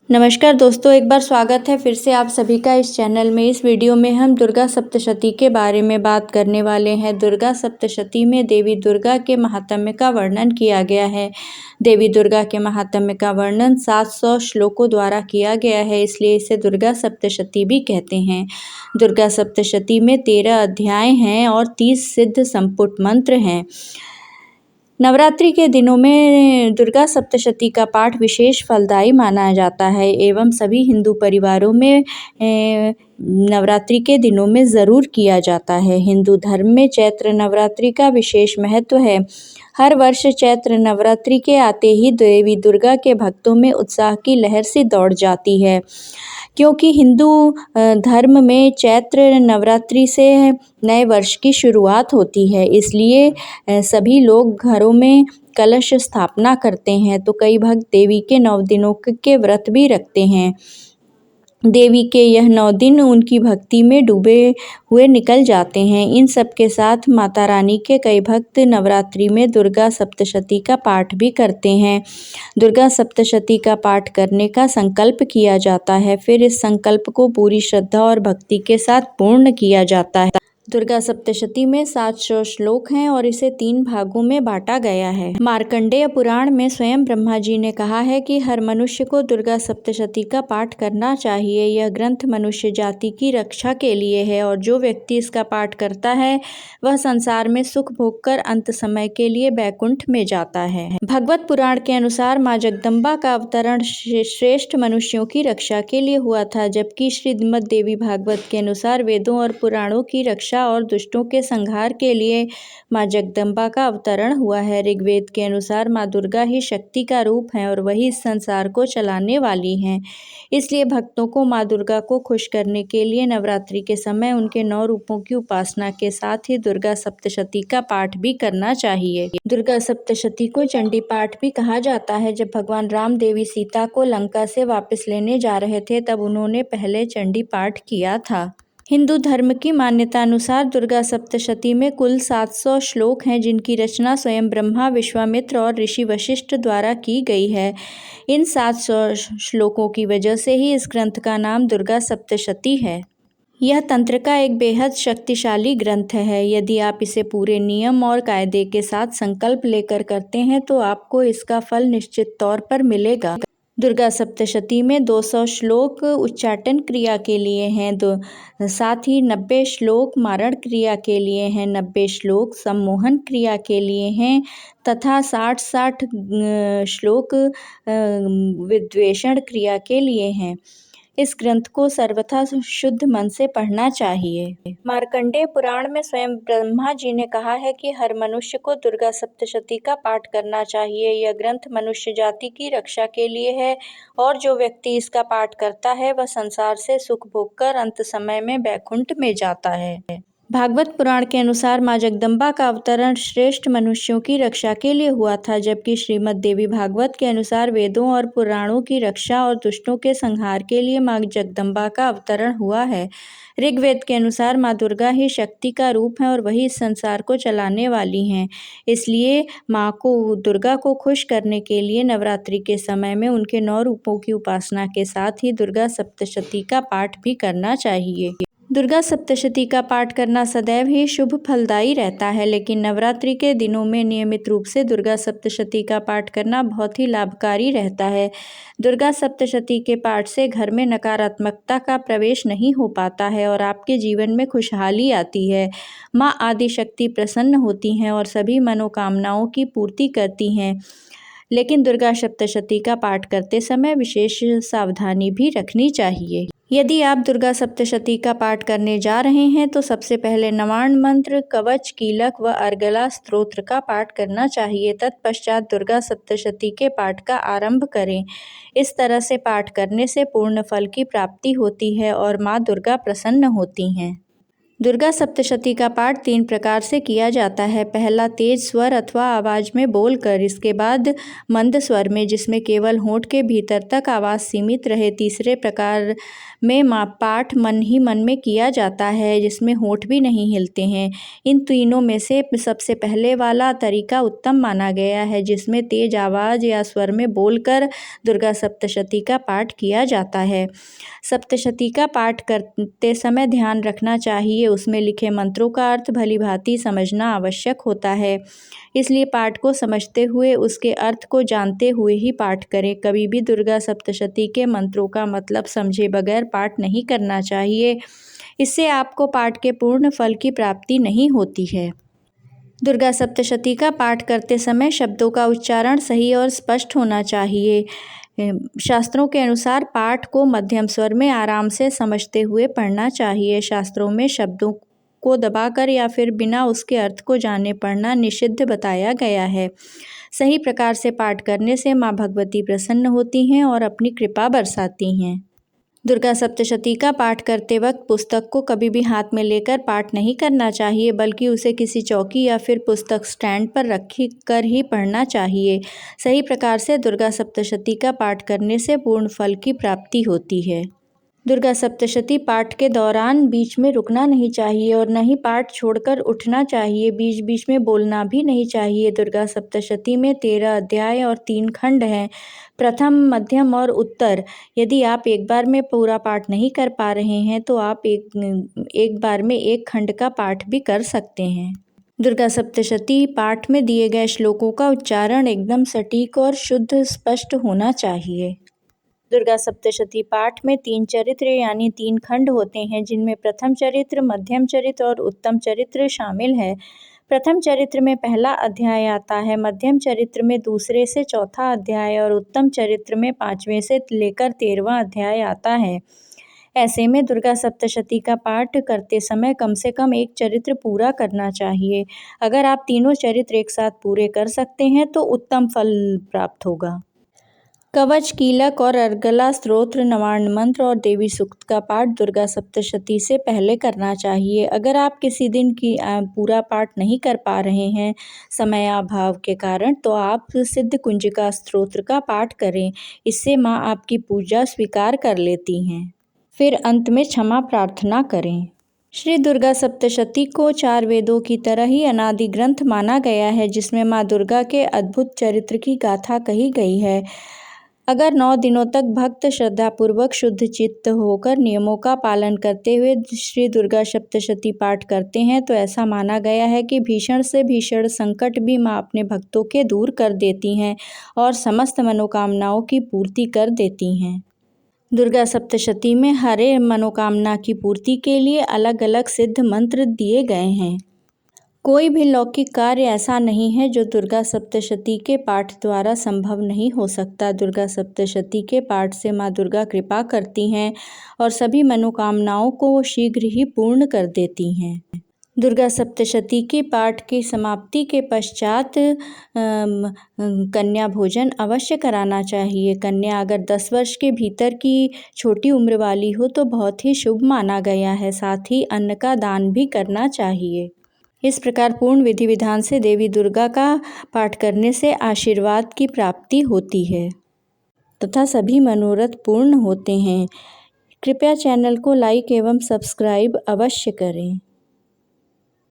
नमस्कार दोस्तों, एक बार स्वागत है फिर से आप सभी का इस चैनल में। इस वीडियो में हम दुर्गा सप्तशती के बारे में बात करने वाले हैं। दुर्गा सप्तशती में देवी दुर्गा के महात्म्य का वर्णन किया गया है। देवी दुर्गा के महात्म्य का वर्णन 700 श्लोकों द्वारा किया गया है, इसलिए इसे दुर्गा सप्तशती भी कहते हैं। दुर्गा सप्तशती में 13 अध्याय हैं और 30 सिद्ध संपुट मंत्र हैं। नवरात्रि के दिनों में दुर्गा सप्तशती का पाठ विशेष फलदायी माना जाता है एवं सभी हिंदू परिवारों में नवरात्रि के दिनों में ज़रूर किया जाता है। हिंदू धर्म में चैत्र नवरात्रि का विशेष महत्व है। हर वर्ष चैत्र नवरात्रि के आते ही देवी दुर्गा के भक्तों में उत्साह की लहर सी दौड़ जाती है, क्योंकि हिंदू धर्म में चैत्र नवरात्रि से नए वर्ष की शुरुआत होती है। इसलिए सभी लोग घरों में कलश स्थापना करते हैं, तो कई भक्त देवी के 9 दिनों के व्रत भी रखते हैं। देवी के यह 9 दिन उनकी भक्ति में डूबे हुए निकल जाते हैं। इन सब के साथ माता रानी के कई भक्त नवरात्रि में दुर्गा सप्तशती का पाठ भी करते हैं। दुर्गा सप्तशती का पाठ करने का संकल्प किया जाता है, फिर इस संकल्प को पूरी श्रद्धा और भक्ति के साथ पूर्ण किया जाता है। दुर्गा सप्तशती में 700 श्लोक हैं और इसे 3 भागों में बांटा गया है। मार्कंडेय पुराण में स्वयं ब्रह्मा जी ने कहा है कि हर मनुष्य को दुर्गा सप्तशती का पाठ करना चाहिए। यह ग्रंथ मनुष्य जाति की रक्षा के लिए है और जो व्यक्ति इसका पाठ करता है वह संसार में सुख भोग कर अंत समय के लिए बैकुंठ में जाता है। भगवत पुराण के अनुसार माँ जगदम्बा का अवतरण श्रेष्ठ मनुष्यों की रक्षा के लिए हुआ था, जबकि श्रीमद् देवी भागवत के अनुसार वेदों और पुराणों की रक्षा और दुष्टों के संहार के लिए माँ जगदम्बा का अवतरण हुआ है। ऋग्वेद के अनुसार माँ दुर्गा ही शक्ति का रूप है और वही इस संसार को चलाने वाली हैं। इसलिए भक्तों को माँ दुर्गा को खुश करने के लिए नवरात्रि के समय उनके 9 रूपों की उपासना के साथ ही दुर्गा सप्तशती का पाठ भी करना चाहिए। दुर्गा सप्तशती को चंडी पाठ भी कहा जाता है। जब भगवान राम देवी सीता को लंका से वापस लेने जा रहे थे, तब उन्होंने पहले चंडी पाठ किया था। हिंदू धर्म की मान्यता अनुसार दुर्गा सप्तशती में कुल 700 श्लोक हैं, जिनकी रचना स्वयं ब्रह्मा, विश्वामित्र और ऋषि वशिष्ठ द्वारा की गई है। इन 700 श्लोकों की वजह से ही इस ग्रंथ का नाम दुर्गा सप्तशती है। यह तंत्र का एक बेहद शक्तिशाली ग्रंथ है। यदि आप इसे पूरे नियम और कायदे के साथ संकल्प लेकर करते हैं तो आपको इसका फल निश्चित तौर पर मिलेगा। दुर्गा सप्तशती में 200 श्लोक उच्चाटन क्रिया के लिए हैं, साथ ही 90 श्लोक मारण क्रिया के लिए हैं, 90 श्लोक सम्मोहन क्रिया के लिए हैं तथा 60 श्लोक विद्वेषण क्रिया के लिए हैं। इस ग्रंथ को सर्वथा शुद्ध मन से पढ़ना चाहिए। मार्कंडेय पुराण में स्वयं ब्रह्मा जी ने कहा है कि हर मनुष्य को दुर्गा सप्तशती का पाठ करना चाहिए। यह ग्रंथ मनुष्य जाति की रक्षा के लिए है और जो व्यक्ति इसका पाठ करता है वह संसार से सुख भोग कर अंत समय में बैकुंठ में जाता है। भागवत पुराण के अनुसार माँ जगदम्बा का अवतरण श्रेष्ठ मनुष्यों की रक्षा के लिए हुआ था, जबकि श्रीमद् देवी भागवत के अनुसार वेदों और पुराणों की रक्षा और दुष्टों के संहार के लिए माँ जगदम्बा का अवतरण हुआ है। ऋग्वेद के अनुसार माँ दुर्गा ही शक्ति का रूप है और वही इस संसार को चलाने वाली हैं। इसलिए माँ को दुर्गा को खुश करने के लिए नवरात्रि के समय में उनके 9 रूपों की उपासना के साथ ही दुर्गा सप्तशती का पाठ भी करना चाहिए। दुर्गा सप्तशती का पाठ करना सदैव ही शुभ फलदायी रहता है, लेकिन नवरात्रि के दिनों में नियमित रूप से दुर्गा सप्तशती का पाठ करना बहुत ही लाभकारी रहता है। दुर्गा सप्तशती के पाठ से घर में नकारात्मकता का प्रवेश नहीं हो पाता है और आपके जीवन में खुशहाली आती है। माँ आदि शक्ति प्रसन्न होती हैं और सभी मनोकामनाओं की पूर्ति करती हैं। लेकिन दुर्गा सप्तशती का पाठ करते समय विशेष सावधानी भी रखनी चाहिए। यदि आप दुर्गा सप्तशती का पाठ करने जा रहे हैं तो सबसे पहले नवार्ण मंत्र, कवच, कीलक व अर्गला स्तोत्र का पाठ करना चाहिए। तत्पश्चात दुर्गा सप्तशती के पाठ का आरंभ करें। इस तरह से पाठ करने से पूर्ण फल की प्राप्ति होती है और माँ दुर्गा प्रसन्न होती हैं। दुर्गा सप्तशती का पाठ 3 प्रकार से किया जाता है। पहला तेज स्वर अथवा आवाज़ में बोलकर, इसके बाद मंद स्वर में जिसमें केवल होंठ के भीतर तक आवाज़ सीमित रहे। तीसरे प्रकार में पाठ मन ही मन में किया जाता है जिसमें होंठ भी नहीं हिलते हैं। इन तीनों में से सबसे पहले वाला तरीका उत्तम माना गया है, जिसमें तेज आवाज़ या स्वर में बोलकर दुर्गा सप्तशती का पाठ किया जाता है। सप्तशती का पाठ करते समय ध्यान रखना चाहिए, उसमें लिखे मंत्रों का अर्थ भली भांति समझना आवश्यक होता है। इसलिए पाठ को समझते हुए उसके अर्थ को जानते हुए ही पाठ करें। कभी भी दुर्गा सप्तशती के मंत्रों का मतलब समझे बगैर पाठ नहीं करना चाहिए। इससे आपको पाठ के पूर्ण फल की प्राप्ति नहीं होती है। दुर्गा सप्तशती का पाठ करते समय शब्दों का उच्चारण सही और स्पष्ट होना चाहिए। शास्त्रों के अनुसार पाठ को मध्यम स्वर में आराम से समझते हुए पढ़ना चाहिए। शास्त्रों में शब्दों को दबाकर या फिर बिना उसके अर्थ को जाने पढ़ना निषिद्ध बताया गया है। सही प्रकार से पाठ करने से माँ भगवती प्रसन्न होती हैं और अपनी कृपा बरसाती हैं। दुर्गा सप्तशती का पाठ करते वक्त पुस्तक को कभी भी हाथ में लेकर पाठ नहीं करना चाहिए, बल्कि उसे किसी चौकी या फिर पुस्तक स्टैंड पर रख कर ही पढ़ना चाहिए। सही प्रकार से दुर्गा सप्तशती का पाठ करने से पूर्ण फल की प्राप्ति होती है। दुर्गा सप्तशती पाठ के दौरान बीच में रुकना नहीं चाहिए और न ही पाठ छोड़कर उठना चाहिए। बीच बीच में बोलना भी नहीं चाहिए। दुर्गा सप्तशती में 13 अध्याय और 3 खंड हैं, प्रथम, मध्यम और उत्तर। यदि आप एक बार में पूरा पाठ नहीं कर पा रहे हैं तो आप एक बार में एक खंड का पाठ भी कर सकते हैं। दुर्गा सप्तशती पाठ में दिए गए श्लोकों का उच्चारण एकदम सटीक और शुद्ध स्पष्ट होना चाहिए। दुर्गा सप्तशती पाठ में 3 चरित्र यानी 3 खंड होते हैं, जिनमें प्रथम चरित्र, मध्यम चरित्र और उत्तम चरित्र शामिल है। प्रथम चरित्र में पहला अध्याय आता है, मध्यम चरित्र में दूसरे से चौथा अध्याय और उत्तम चरित्र में 5वें से लेकर 13वां अध्याय आता है। ऐसे में दुर्गा सप्तशती का पाठ करते समय कम से कम एक चरित्र पूरा करना चाहिए। अगर आप तीनों चरित्र एक साथ पूरे कर सकते हैं तो उत्तम फल प्राप्त होगा। कवच, कीलक और अर्गला स्तोत्र, नवार्ण मंत्र और देवी सूक्त का पाठ दुर्गा सप्तशती से पहले करना चाहिए। अगर आप किसी दिन की पूरा पाठ नहीं कर पा रहे हैं समय अभाव के कारण, तो आप सिद्ध कुंजिका स्तोत्र का पाठ करें। इससे माँ आपकी पूजा स्वीकार कर लेती हैं। फिर अंत में क्षमा प्रार्थना करें। श्री दुर्गा सप्तशती को 4 वेदों की तरह ही अनादि ग्रंथ माना गया है, जिसमें माँ दुर्गा के अद्भुत चरित्र की गाथा कही गई है। अगर 9 दिनों तक भक्त श्रद्धापूर्वक शुद्ध चित्त होकर नियमों का पालन करते हुए श्री दुर्गा सप्तशती पाठ करते हैं तो ऐसा माना गया है कि भीषण से भीषण संकट भी माँ अपने भक्तों के दूर कर देती हैं और समस्त मनोकामनाओं की पूर्ति कर देती हैं। दुर्गा सप्तशती में हर एक मनोकामना की पूर्ति के लिए अलग अलग सिद्ध मंत्र दिए गए हैं। कोई भी लौकिक कार्य ऐसा नहीं है जो दुर्गा सप्तशती के पाठ द्वारा संभव नहीं हो सकता। दुर्गा सप्तशती के पाठ से माँ दुर्गा कृपा करती हैं और सभी मनोकामनाओं को शीघ्र ही पूर्ण कर देती हैं। दुर्गा सप्तशती के पाठ की समाप्ति के पश्चात कन्या भोजन अवश्य कराना चाहिए। कन्या अगर 10 वर्ष के भीतर की छोटी उम्र वाली हो तो बहुत ही शुभ माना गया है। साथ ही अन्न का दान भी करना चाहिए। इस प्रकार पूर्ण विधि विधान से देवी दुर्गा का पाठ करने से आशीर्वाद की प्राप्ति होती है तथा सभी मनोरथ पूर्ण होते हैं। कृपया चैनल को लाइक एवं सब्सक्राइब अवश्य करें।